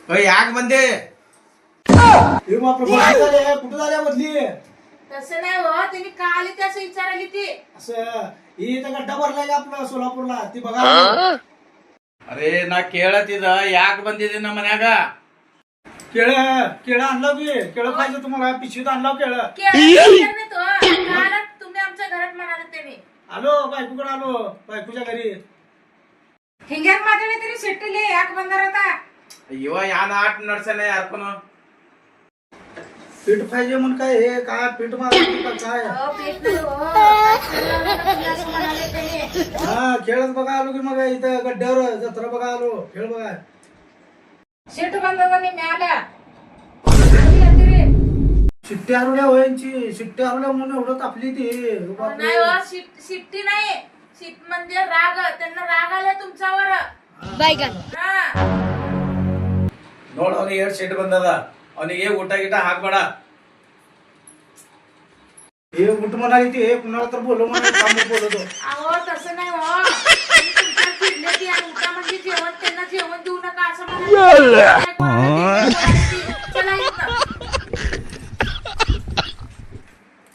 याक बंदे कुठं झाल्या बदली तसं नाही हो, त्यांनी का आली ते असं विचारायली ती. असं ही इथं गड्डा भरलाय का आपला सोलापूरला ती बघा. अरे ना केळ तिथं याक बंदी ना म्हण्या का केळं आणलं की केळं पाहिजे तुम्हाला पिशवीत आणलं केळं. केळं विचार नाही तो. कालच तुम्ही आमच्या घरात म्हणाले त्यांनी. आलो बायकोकडे आलो बायकोच्या घरी. ಹಿಂಗ್ಯಾಕ್ ಮಾತಾಡತ್ತೀರಿ ಸಿಟ್ಟಿಲಿ ಯಾಕೆ ಬಂದಾರತ अय्यो यान आठ नडसं यार पण पीठ पाहिजे म्हणून काय हे काय पीठ मारलं काय अहो, पेट नाही हो. असं म्हणाले त्यांनी. हा खेळच बघा आलो की मग इथं गड्ड्यावर जत्रा बघा आलो खेळ बघा. ಸಿಟ್ಟು ಬಂದದ ನಿಮ್ ಮ್ಯಾಲ ಹಂಗೆ ಅಂತೀರಿ शिट्टी हरवल्या वयांची शिट्टी हरवल्या म्हणून एवढं तापली ती. नाही हो, शिट्टी नाही. शिट म्हणजे राग. त्यांना राग आला तुमच्यावर. हा. ನೋಡ್ ಅವನಿಗೆ ಎರಡು ಶೆಡ್ ಬಂದದ ಅವನಿಗೆ ಊಟ ಗಿಟ ಹಾಕ್ಬೇಡ. हे कुठं म्हणाली ती हे कुणाला तर बोलव म्हणून काम बोलवतो. अहो तसं नाही हो. तुम्ही तुमच्यावर चिडले की आणि उठा म्हणजे जेवण त्यांना जेवण देऊ नका असं म्हणाले.